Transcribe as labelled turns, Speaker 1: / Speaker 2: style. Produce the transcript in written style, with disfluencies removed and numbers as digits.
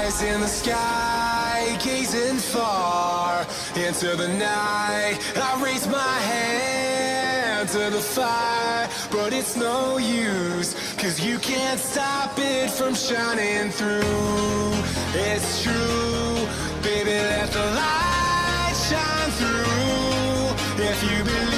Speaker 1: Eyes in the sky, gazing far into the night. I raise my hand to the fire, but it's no use, 'cause you can't stop it from shining through. It's true, baby, let the light shine through. If you believe